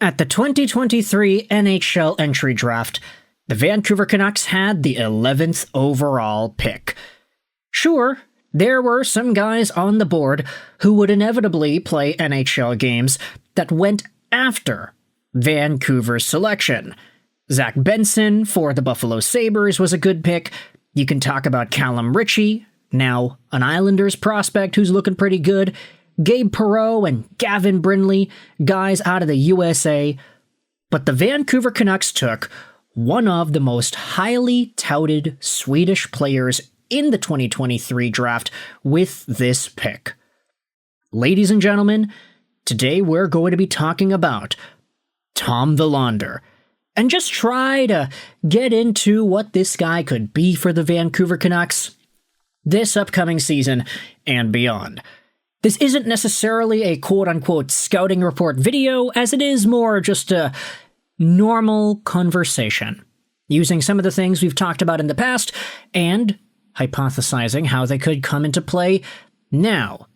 At the 2023 NHL Entry Draft, the Vancouver Canucks had the 11th overall pick. Sure, there were some guys on the board who would inevitably play NHL games that went after Vancouver's selection. Zach Benson for the Buffalo Sabres was a good pick. You can talk about Callum Ritchie, now an Islanders prospect who's looking pretty good. Gabe Perreault and Gavin Brindley, guys out of the USA. But the Vancouver Canucks took one of the most highly touted Swedish players in the 2023 draft with this pick. Ladies and gentlemen, today we're going to be talking about Tom Willander, and just try to get into what this guy could be for the Vancouver Canucks this upcoming season and beyond. This isn't necessarily a quote-unquote scouting report video, as it is more just a normal conversation, using some of the things we've talked about in the past and hypothesizing how they could come into play now.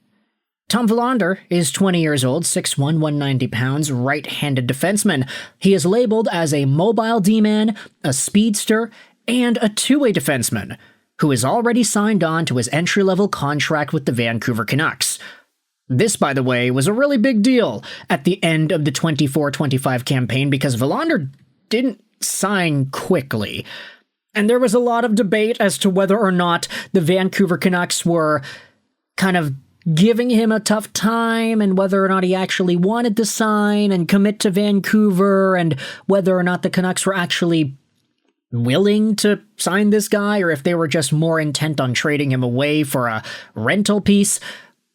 Tom Willander is 20 years old, 6'1", 190 pounds, right-handed defenseman. He is labeled as a mobile D-man, a speedster, and a two-way defenseman, who is already signed on to his entry-level contract with the Vancouver Canucks. This, by the way, was a really big deal at the end of the 24-25 campaign because Willander didn't sign quickly. And there was a lot of debate as to whether or not the Vancouver Canucks were kind of giving him a tough time and whether or not he actually wanted to sign and commit to Vancouver and whether or not the Canucks were actually willing to sign this guy or if they were just more intent on trading him away for a rental piece.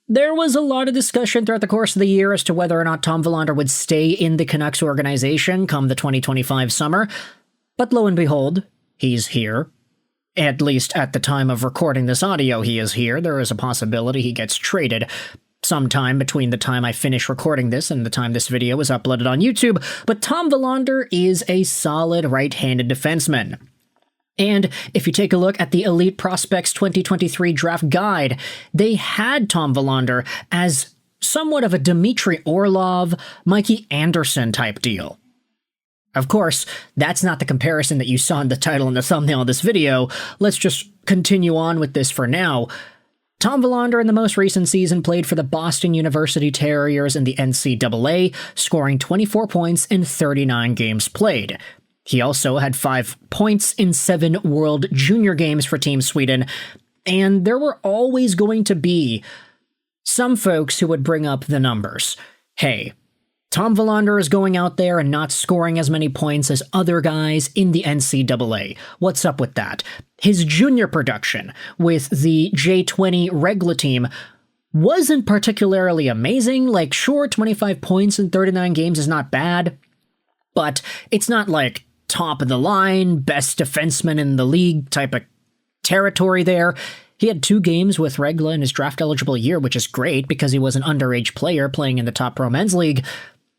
There was a lot of discussion throughout the course of the year as to whether or not Tom Willander would stay in the Canucks organization come the 2025 summer, but lo and behold, he's here. At least at the time of recording this audio, he is here. There is a possibility he gets traded sometime between the time I finish recording this and the time this video is uploaded on YouTube, but Tom Willander is a solid right-handed defenseman. And if you take a look at the Elite Prospects 2023 draft guide, they had Tom Willander as somewhat of a Dmitry Orlov, Mikey Anderson type deal. Of course, that's not the comparison that you saw in the title and the thumbnail of this video. Let's just continue on with this for now. Tom Willander in the most recent season played for the Boston University Terriers in the NCAA, scoring 24 points in 39 games played. He also had 5 points in 7 World Junior games for Team Sweden, and there were always going to be some folks who would bring up the numbers. Hey, Tom Willander is going out there and not scoring as many points as other guys in the NCAA. What's up with that? His junior production with the J20 Regla team wasn't particularly amazing. Like, sure, 25 points in 39 games is not bad, but it's not like top of the line, best defenseman in the league type of territory there. He had 2 games with Regla in his draft-eligible year, which is great because he was an underage player playing in the top pro men's league.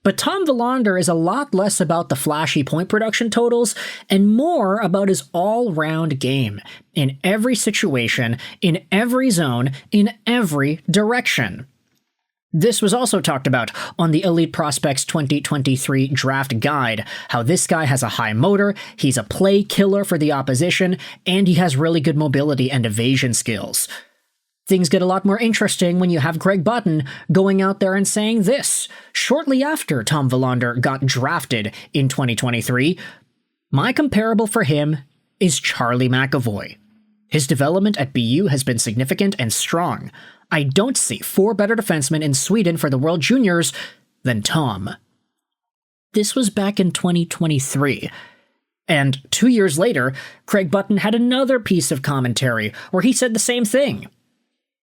But Tom Willander is a lot less about the flashy point production totals and more about his all-round game in every situation, in every zone, in every direction. This was also talked about on the Elite Prospects 2023 draft guide, how this guy has a high motor, he's a play killer for the opposition, and he has really good mobility and evasion skills. Things get a lot more interesting when you have Greg Button going out there and saying this. Shortly after Tom Willander got drafted in 2023, my comparable for him is Charlie McAvoy. His development at BU has been significant and strong. I don't see 4 better defensemen in Sweden for the World Juniors than Tom. This was back in 2023. And 2 years later, Craig Button had another piece of commentary where he said the same thing.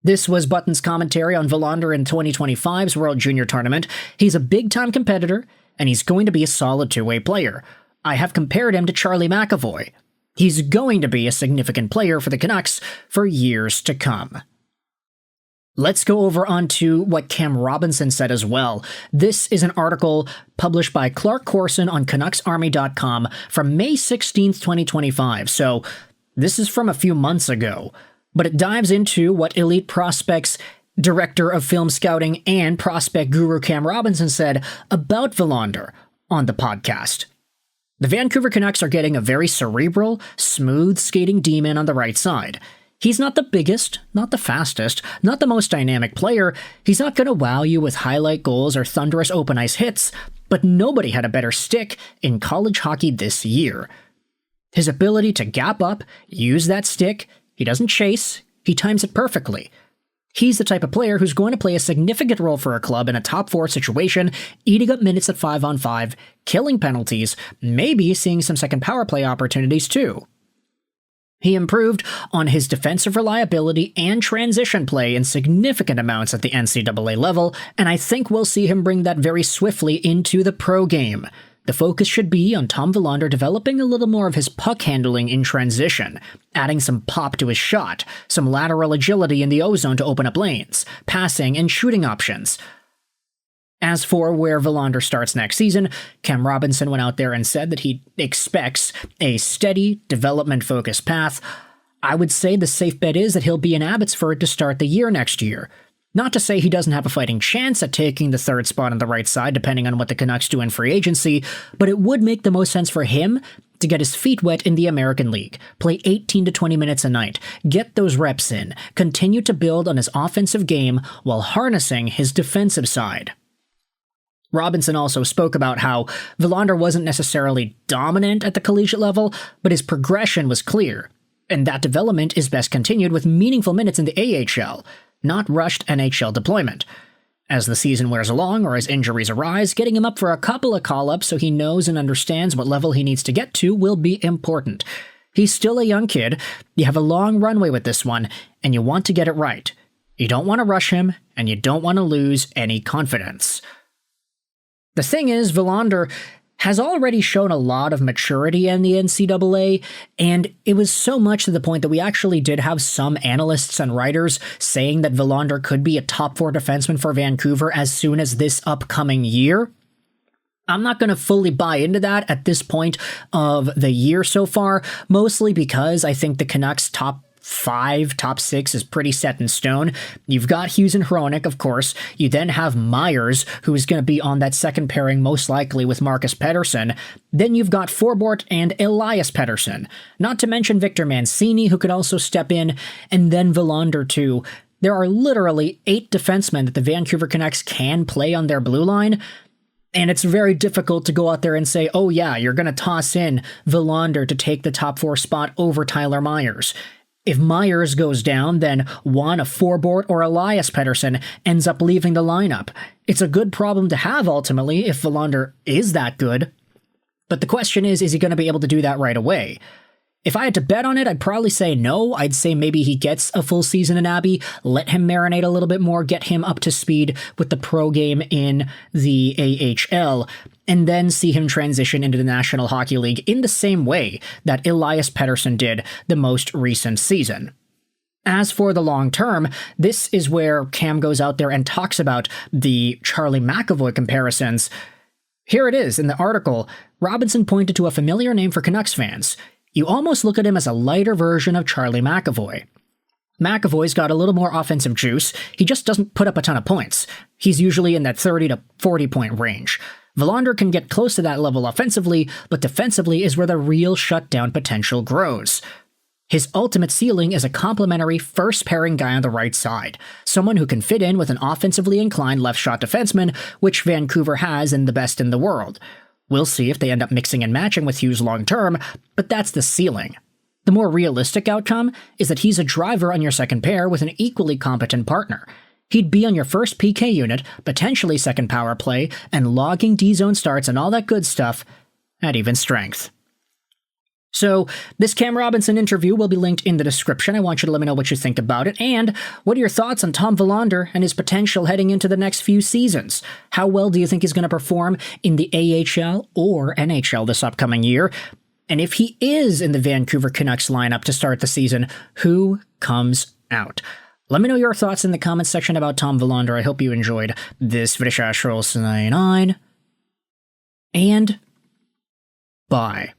This was Button's commentary on Willander in 2025's World Junior Tournament. He's a big-time competitor, and he's going to be a solid two-way player. I have compared him to Charlie McAvoy. He's going to be a significant player for the Canucks for years to come. Let's go over onto what Cam Robinson said as well. This is an article published by Clark Corson on CanucksArmy.com from May 16th, 2025, so this is from a few months ago. But it dives into what Elite Prospects Director of Film Scouting and Prospect Guru Cam Robinson said about Willander on the podcast. The Vancouver Canucks are getting a very cerebral, smooth skating demon on the right side. He's not the biggest, not the fastest, not the most dynamic player. He's not going to wow you with highlight goals or thunderous open ice hits, but nobody had a better stick in college hockey this year. His ability to gap up, use that stick, he doesn't chase, he times it perfectly. He's the type of player who's going to play a significant role for a club in a top 4 situation, eating up minutes at 5-on-5, killing penalties, maybe seeing some second power play opportunities too. He improved on his defensive reliability and transition play in significant amounts at the NCAA level, and I think we'll see him bring that very swiftly into the pro game. The focus should be on Tom Willander developing a little more of his puck handling in transition, adding some pop to his shot, some lateral agility in the O-zone to open up lanes, passing and shooting options. As for where Willander starts next season, Cam Robinson went out there and said that he expects a steady, development-focused path. I would say the safe bet is that he'll be in Abbotsford to start the year next year. Not to say he doesn't have a fighting chance at taking the third spot on the right side, depending on what the Canucks do in free agency, but it would make the most sense for him to get his feet wet in the American League, play 18 to 20 minutes a night, get those reps in, continue to build on his offensive game while harnessing his defensive side. Robinson also spoke about how Willander wasn't necessarily dominant at the collegiate level, but his progression was clear, and that development is best continued with meaningful minutes in the AHL, not rushed NHL deployment. As the season wears along or as injuries arise, getting him up for a couple of call-ups so he knows and understands what level he needs to get to will be important. He's still a young kid, you have a long runway with this one, and you want to get it right. You don't want to rush him, and you don't want to lose any confidence. The thing is, Willander has already shown a lot of maturity in the NCAA, and it was so much to the point that we actually did have some analysts and writers saying that Willander could be a top 4 defenseman for Vancouver as soon as this upcoming year. I'm not going to fully buy into that at this point of the year so far, mostly because I think the Canucks' top 5, top 6 is pretty set in stone. You've got Hughes and Hronik, of course. You then have Myers, who is going to be on that second pairing most likely with Marcus Pettersson. Then you've got Forbort and Elias Pettersson. Not to mention Victor Mancini, who could also step in, and then Willander too. There are literally 8 defensemen that the Vancouver Canucks can play on their blue line, and it's very difficult to go out there and say, oh yeah, you're going to toss in Willander to take the top 4 spot over Tyler Myers. If Myers goes down, then one of Forbort or Elias Pettersson ends up leaving the lineup. It's a good problem to have ultimately if Willander is that good. But the question is he going to be able to do that right away? If I had to bet on it, I'd probably say no. I'd say maybe he gets a full season in Abbey, let him marinate a little bit more, get him up to speed with the pro game in the AHL, and then see him transition into the National Hockey League in the same way that Elias Pettersson did the most recent season. As for the long term, this is where Cam goes out there and talks about the Charlie McAvoy comparisons. Here it is in the article. Robinson pointed to a familiar name for Canucks fans. You almost look at him as a lighter version of Charlie McAvoy. McAvoy's got a little more offensive juice, he just doesn't put up a ton of points. He's usually in that 30 to 40 point range. Willander can get close to that level offensively, but defensively is where the real shutdown potential grows. His ultimate ceiling is a complementary first-pairing guy on the right side, someone who can fit in with an offensively inclined left-shot defenseman, which Vancouver has and the best in the world. We'll see if they end up mixing and matching with Hughes long-term, but that's the ceiling. The more realistic outcome is that he's a driver on your second pair with an equally competent partner. He'd be on your first PK unit, potentially second power play, and logging D-zone starts and all that good stuff at even strength. So, this Cam Robinson interview will be linked in the description. I want you to let me know what you think about it, and what are your thoughts on Tom Willander and his potential heading into the next few seasons? How well do you think he's going to perform in the AHL or NHL this upcoming year? And if he is in the Vancouver Canucks lineup to start the season, who comes out? Let me know your thoughts in the comments section about Tom Willander. I hope you enjoyed this video. And bye.